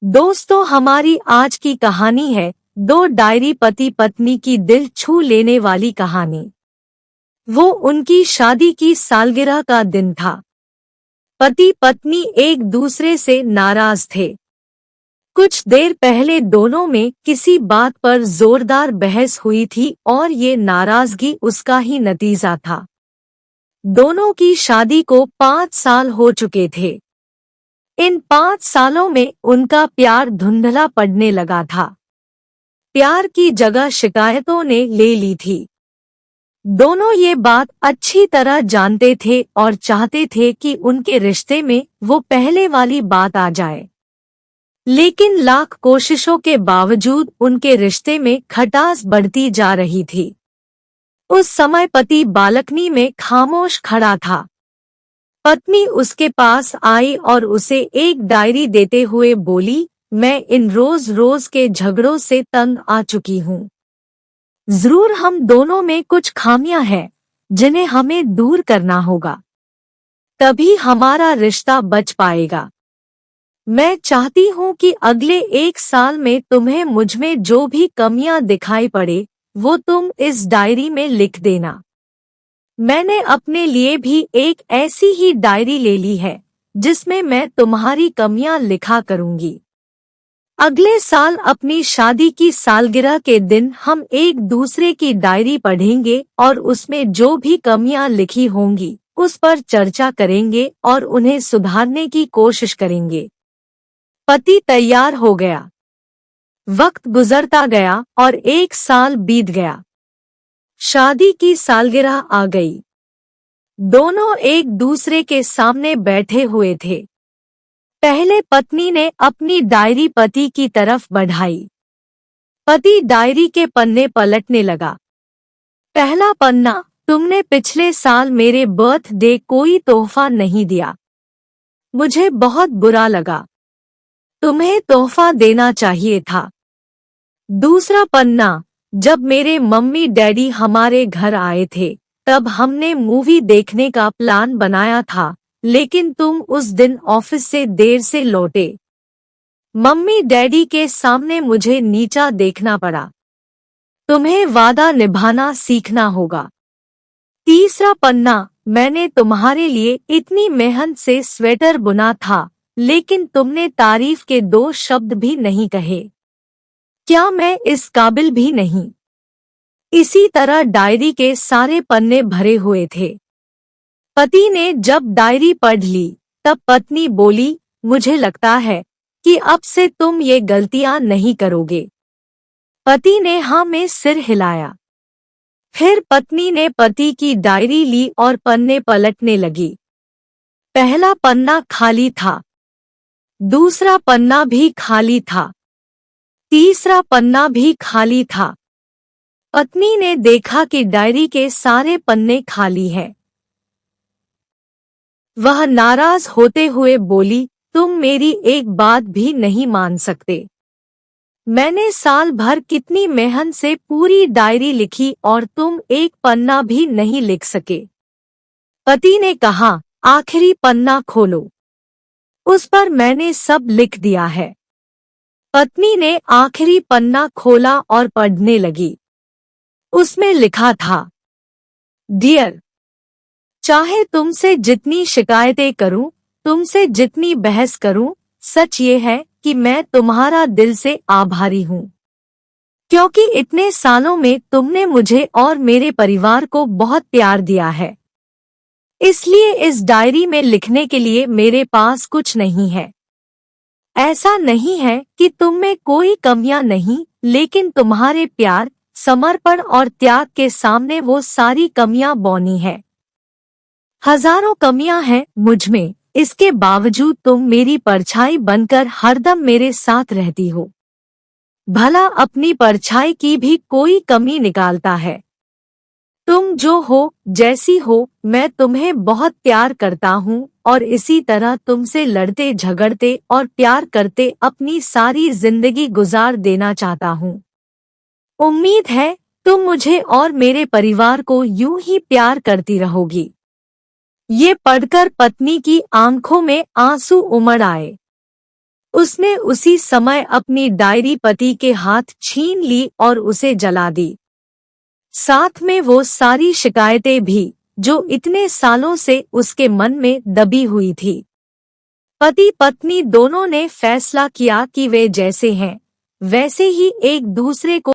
दोस्तों, हमारी आज की कहानी है दो डायरी पति पत्नी की दिल छू लेने वाली कहानी। वो उनकी शादी की सालगिरह का दिन था। पति पत्नी एक दूसरे से नाराज थे। कुछ देर पहले दोनों में किसी बात पर जोरदार बहस हुई थी और ये नाराजगी उसका ही नतीजा था। दोनों की शादी को 5 साल हो चुके थे। इन 5 सालों में उनका प्यार धुंधला पड़ने लगा था। प्यार की जगह शिकायतों ने ले ली थी। दोनों ये बात अच्छी तरह जानते थे और चाहते थे कि उनके रिश्ते में वो पहले वाली बात आ जाए, लेकिन लाख कोशिशों के बावजूद उनके रिश्ते में खटास बढ़ती जा रही थी। उस समय पति बालकनी में खामोश खड़ा था। पत्नी उसके पास आई और उसे एक डायरी देते हुए बोली, मैं इन रोज रोज के झगड़ों से तंग आ चुकी हूँ। जरूर हम दोनों में कुछ खामियां हैं जिन्हें हमें दूर करना होगा, तभी हमारा रिश्ता बच पाएगा। मैं चाहती हूँ कि अगले 1 साल में तुम्हें मुझमें जो भी कमियां दिखाई पड़े वो तुम इस डायरी में लिख देना। मैंने अपने लिए भी एक ऐसी ही डायरी ले ली है जिसमें मैं तुम्हारी कमियां लिखा करूंगी। अगले साल अपनी शादी की सालगिरह के दिन हम एक दूसरे की डायरी पढ़ेंगे और उसमें जो भी कमियां लिखी होंगी उस पर चर्चा करेंगे और उन्हें सुधारने की कोशिश करेंगे। पति तैयार हो गया। वक्त गुजरता गया और 1 साल बीत गया। शादी की सालगिरह आ गई। दोनों एक दूसरे के सामने बैठे हुए थे। पहले पत्नी ने अपनी डायरी पति की तरफ बढ़ाई। पति डायरी के पन्ने पलटने लगा। पहला पन्ना, तुमने पिछले साल मेरे बर्थडे कोई तोहफा नहीं दिया। मुझे बहुत बुरा लगा। तुम्हें तोहफा देना चाहिए था। दूसरा पन्ना, जब मेरे मम्मी डैडी हमारे घर आए थे तब हमने मूवी देखने का प्लान बनाया था, लेकिन तुम उस दिन ऑफिस से देर से लौटे। मम्मी डैडी के सामने मुझे नीचा देखना पड़ा। तुम्हें वादा निभाना सीखना होगा। तीसरा पन्ना, मैंने तुम्हारे लिए इतनी मेहनत से स्वेटर बुना था, लेकिन तुमने तारीफ के 2 शब्द भी नहीं कहे। क्या मैं इस काबिल भी नहीं? इसी तरह डायरी के सारे पन्ने भरे हुए थे। पति ने जब डायरी पढ़ ली तब पत्नी बोली, मुझे लगता है कि अब से तुम ये गलतियां नहीं करोगे। पति ने हाँ में सिर हिलाया। फिर पत्नी ने पति की डायरी ली और पन्ने पलटने लगी। पहला पन्ना खाली था। दूसरा पन्ना भी खाली था। तीसरा पन्ना भी खाली था। पत्नी ने देखा कि डायरी के सारे पन्ने खाली हैं। वह नाराज होते हुए बोली, तुम मेरी एक बात भी नहीं मान सकते। मैंने साल भर कितनी मेहनत से पूरी डायरी लिखी और तुम एक पन्ना भी नहीं लिख सके। पति ने कहा, आखिरी पन्ना खोलो। उस पर मैंने सब लिख दिया है। पत्नी ने आखिरी पन्ना खोला और पढ़ने लगी। उसमें लिखा था, डियर, चाहे तुमसे जितनी शिकायतें करूं, तुमसे जितनी बहस करूं, सच ये है कि मैं तुम्हारा दिल से आभारी हूं, क्योंकि इतने सालों में तुमने मुझे और मेरे परिवार को बहुत प्यार दिया है। इसलिए इस डायरी में लिखने के लिए मेरे पास कुछ नहीं है। ऐसा नहीं है कि तुम में कोई कमियां नहीं, लेकिन तुम्हारे प्यार, समर्पण और त्याग के सामने वो सारी कमियां बौनी है। हजारों कमियां हैं मुझमें, इसके बावजूद तुम मेरी परछाई बनकर हरदम मेरे साथ रहती हो। भला अपनी परछाई की भी कोई कमी निकालता है। तुम जो हो, जैसी हो, मैं तुम्हें बहुत प्यार करता हूँ और इसी तरह तुमसे लड़ते झगड़ते और प्यार करते अपनी सारी जिंदगी गुजार देना चाहता हूँ। उम्मीद है तुम मुझे और मेरे परिवार को यूं ही प्यार करती रहोगी। ये पढ़कर पत्नी की आंखों में आंसू उमड़ आए। उसने उसी समय अपनी डायरी पति के हाथ छीन ली और उसे जला दी। साथ में वो सारी शिकायतें भी जो इतने सालों से उसके मन में दबी हुई थी। पति पत्नी दोनों ने फैसला किया कि वे जैसे हैं वैसे ही एक दूसरे को